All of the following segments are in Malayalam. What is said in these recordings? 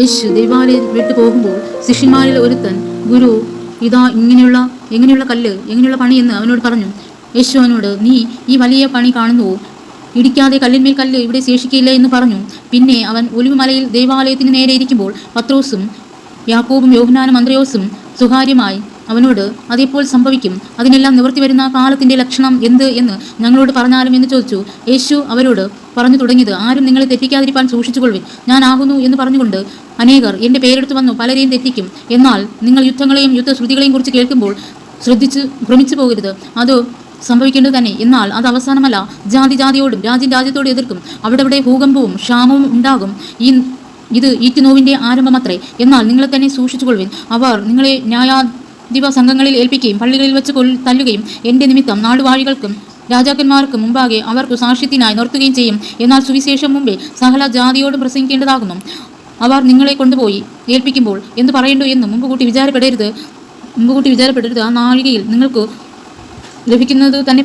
യേശു ദേവാലയം വിട്ടു പോകുമ്പോൾ ശിഷ്യന്മാരിൽ ഒരുത്തൻ, ഗുരു, ഇതാ എങ്ങനെയുള്ള കല്ല്, എങ്ങനെയുള്ള പണിയെന്ന് അവനോട് പറഞ്ഞു. യേശു അവനോട്, നീ ഈ വലിയ പണി കാണുന്നുവോ? ഇടിക്കാതെ കല്ലിന്മേൽ കല്ല് ഇവിടെ ശേഷിക്കില്ല എന്ന് പറഞ്ഞു. പിന്നെ അവൻ ഒലിവുമലയിൽ ദേവാലയത്തിന് നേരെ ഇരിക്കുമ്പോൾ പത്രോസും യാക്കോബും യോഹന്നാനും അന്ത്രയോസും സ്വകാര്യമായി അവനോട്, അതെപ്പോൾ സംഭവിക്കും? അതിനെല്ലാം നിവർത്തി വരുന്ന കാലത്തിന്റെ ലക്ഷണം എന്ത് എന്ന് ഞങ്ങളോട് പറഞ്ഞാലും എന്ന് ചോദിച്ചു. യേശു അവരോട് പറഞ്ഞു തുടങ്ങിയത്, ആരും നിങ്ങളെ തെറ്റിക്കാതിരിക്കാൻ സൂക്ഷിച്ചുകൊള്ളുവിൻ. ഞാൻ ആകുന്നു എന്ന് പറഞ്ഞുകൊണ്ട് അനേകർ എൻ്റെ പേരെടുത്ത് വന്നു പലരെയും തെറ്റിക്കും. എന്നാൽ നിങ്ങൾ യുദ്ധങ്ങളെയും യുദ്ധശ്രുതികളെയും കുറിച്ച് കേൾക്കുമ്പോൾ ഭ്രമിച്ചു പോകരുത്. അത് സംഭവിക്കേണ്ടത് തന്നെ. എന്നാൽ അത് അവസാനമല്ല. ജാതിയോടും രാജ്യത്തോടും എതിർക്കും. അവിടെ ഭൂകമ്പവും ക്ഷാമവും ഉണ്ടാകും. ഇത് ഈറ്റുനോവിൻ്റെ ആരംഭമത്രേ. എന്നാൽ നിങ്ങളെ തന്നെ സൂക്ഷിച്ചുകൊള്ളുവിൻ. അവർ നിങ്ങളെ ന്യായാധിപ സംഘങ്ങളിൽ ഏൽപ്പിക്കുകയും പള്ളികളിൽ വെച്ച് തല്ലുകയും എൻ്റെ നിമിത്തം നാടുവാഴികൾക്കും രാജാക്കന്മാർക്കും മുമ്പാകെ അവർക്ക് സാക്ഷ്യത്തിനായി നിർത്തുകയും ചെയ്യും. എന്നാൽ സുവിശേഷം മുമ്പേ സകല ജാതിയോടും പ്രസംഗിക്കേണ്ടതാകുന്നു. അവർ നിങ്ങളെ കൊണ്ടുപോയി ഏൽപ്പിക്കുമ്പോൾ എന്ത് പറയണ്ടോ എന്ന് മുമ്പുകൂട്ടി വിചാരപ്പെടരുത്. ആ നാഴികയിൽ നിങ്ങൾക്ക് ലഭിക്കുന്നത് തന്നെ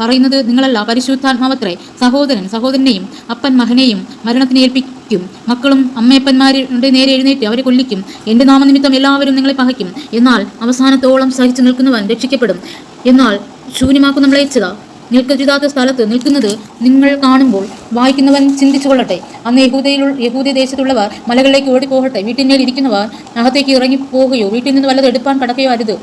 പറയുന്നത് നിങ്ങളല്ല, പരിശുദ്ധാത്മാവത്രേ. സഹോദരനെയും അപ്പൻ മകനെയും മരണത്തിന് ഏൽപ്പിക്കും. മക്കളും അമ്മയപ്പന്മാരുടെ നേരെ എഴുന്നേറ്റ് അവരെ കൊല്ലിക്കും. എൻ്റെ നാമനിമിത്തം എല്ലാവരും നിങ്ങളെ പകയ്ക്കും. എന്നാൽ അവസാനത്തോളം സഹിച്ചു നിൽക്കുന്നവൻ രക്ഷിക്കപ്പെടും. എന്നാൽ ശൂന്യമാക്കുന്ന മ്ലേച്ഛത നിൽക്കരുതാത്ത സ്ഥലത്ത് നിൽക്കുന്നത് നിങ്ങൾ കാണുമ്പോൾ വായിക്കുന്നവൻ ചിന്തിച്ചു കൊള്ളട്ടെ. അന്ന് യഹൂദ ദേശത്തുള്ളവർ മലകളിലേക്ക് ഓടിപ്പോകട്ടെ. വീട്ടിന്മേൽ ഇരിക്കുന്നവർ അകത്തേക്ക് ഇറങ്ങിപ്പോകുകയോ വീട്ടിൽ നിന്ന് വല്ലത് എടുപ്പാൻ കടക്കുകയോ അരുത്.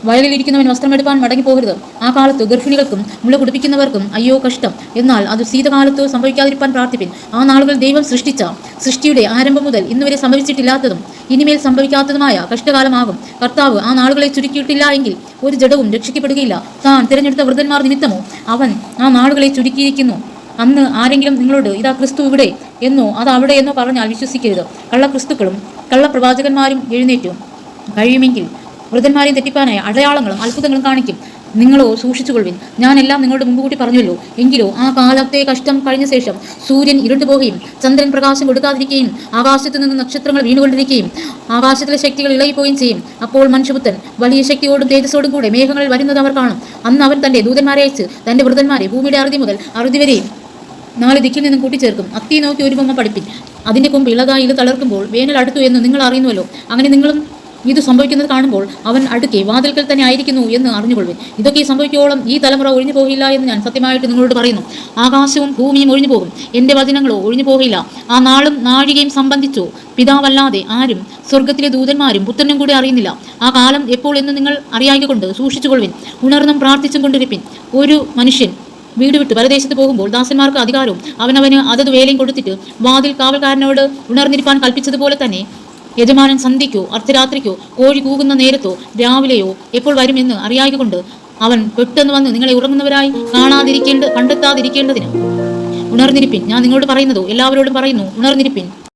വയലിലിരിക്കുന്നവൻ വസ്ത്രമെടുപ്പാൻ മടങ്ങിപ്പോകരുത്. ആ കാലത്ത് ഗർഭിണികൾക്കും മുള കുടിപ്പിക്കുന്നവർക്കും അയ്യോ കഷ്ടം. എന്നാൽ അത് ശീതകാലത്ത് സംഭവിക്കാതിരിക്കാൻ പ്രാർത്ഥിപ്പിൻ. ആ നാളുകൾ ദൈവം സൃഷ്ടിച്ച സൃഷ്ടിയുടെ ആരംഭം മുതൽ ഇന്നുവരെ സംഭവിച്ചിട്ടില്ലാത്തതും ഇനിമേൽ സംഭവിക്കാത്തതുമായ കഷ്ടകാലമാകും. കർത്താവ് ആ നാളുകളെ ചുരുക്കിയിട്ടില്ല എങ്കിൽ ഒരു ജഡവും രക്ഷിക്കപ്പെടുകയില്ല. താൻ തിരഞ്ഞെടുത്ത വൃദ്ധന്മാർ നിമിത്തമോ അവൻ ആ നാളുകളെ ചുരുക്കിയിരിക്കുന്നു. അന്ന് ആരെങ്കിലും നിങ്ങളോട്, ഇതാ ക്രിസ്തു ഇവിടെ എന്നോ അത് അവിടെ എന്നോ പറഞ്ഞാൽ വിശ്വസിക്കരുത്. കള്ളക്രിസ്തുക്കളും കള്ളപ്രവാചകന്മാരും എഴുന്നേറ്റും കഴിയുമെങ്കിൽ വൃദ്ധന്മാരെയും തെറ്റിപ്പാനായ അടയാളങ്ങളും അത്ഭുതങ്ങളും കാണിക്കും. നിങ്ങളോ സൂക്ഷിച്ചുകൊള്ളുവിൻ. ഞാനെല്ലാം നിങ്ങളോട് മുമ്പുകൂട്ടി പറഞ്ഞല്ലോ. എങ്കിലോ ആ കാലത്തെ കഷ്ടം കഴിഞ്ഞ ശേഷം സൂര്യൻ ഇരുണ്ടുപോകുകയും ചന്ദ്രൻ പ്രകാശം കൊടുക്കാതിരിക്കുകയും ആകാശത്തു നിന്ന് നക്ഷത്രങ്ങൾ വീണുകൊണ്ടിരിക്കുകയും ആകാശത്തിലെ ശക്തികൾ ഇളകിപ്പോവുകയും ചെയ്യും. അപ്പോൾ മനുഷ്യപുത്രൻ വലിയ ശക്തിയോടും തേജസ്സോടും കൂടെ മേഘങ്ങളിൽ വരുന്നത് അവർ കാണും. അന്ന് അവൻ തൻ്റെ ദൂതന്മാരെ അയച്ച് തൻ്റെ വൃദ്ധന്മാരെ ഭൂമിയുടെ അറുതി മുതൽ അറുതി വരെയും 4 ദിക്കിൽ നിന്നും കൂട്ടിച്ചേർക്കും. അത്തി നോക്കി ഒരു ബൊമ്മ പഠിപ്പിൻ. അതിൻ്റെ കൊമ്പ് ഇളതായി ഇത് തളർക്കുമ്പോൾ വേനൽ അടുത്തു എന്ന് നിങ്ങൾ അറിയുന്നുവല്ലോ. അങ്ങനെ നിങ്ങളും ഇത് സംഭവിക്കുന്നത് കാണുമ്പോൾ അവൻ അടുക്കെ വാതിൽക്കൽ തന്നെ ആയിരിക്കുന്നു എന്ന് അറിഞ്ഞുകൊള്ളുവിൻ. ഇതൊക്കെ സംഭവിക്കോളം ഈ തലമുറ ഒഴിഞ്ഞു പോകില്ല എന്ന് ഞാൻ സത്യമായിട്ട് നിങ്ങളോട് പറയുന്നു. ആകാശവും ഭൂമിയും ഒഴിഞ്ഞു പോകും, എൻ്റെ വചനങ്ങളോ ഒഴിഞ്ഞു പോകില്ല. ആ നാളും നാഴികയും സംബന്ധിച്ചോ പിതാവല്ലാതെ ആരും സ്വർഗത്തിലെ ദൂതന്മാരും പുത്രനും കൂടി അറിയുന്നില്ല. ആ കാലം എപ്പോൾ എന്ന് നിങ്ങൾ അറിയായിക്കൊണ്ട് സൂക്ഷിച്ചുകൊള്ളുവിൻ. ഉണർന്നും പ്രാർത്ഥിച്ചും കൊണ്ടിരിപ്പിൻ. ഒരു മനുഷ്യൻ വീട് വിട്ട് പരദേശത്ത് പോകുമ്പോൾ ദാസന്മാർക്ക് അധികാരവും അവനവന് അതത് വേലയും കൊടുത്തിട്ട് വാതിൽ കാവൽക്കാരനോട് ഉണർന്നിരിപ്പാൻ കൽപ്പിച്ചതുപോലെ തന്നെ യജമാനൻ സന്ധ്യയ്ക്കോ അർദ്ധരാത്രിക്കോ കോഴി കൂകുന്ന നേരത്തോ രാവിലെയോ എപ്പോൾ വരുമെന്ന് അറിയായിക്കൊണ്ട് അവൻ പെട്ടെന്ന് വന്ന് നിങ്ങളെ ഉറങ്ങുന്നവരായി കണ്ടെത്താതിരിക്കേണ്ടതിന് ഉണർന്നിരിപ്പിൻ. ഞാൻ നിങ്ങളോട് പറയുന്നതോ എല്ലാവരോടും പറയുന്നു, ഉണർന്നിരിപ്പിൻ.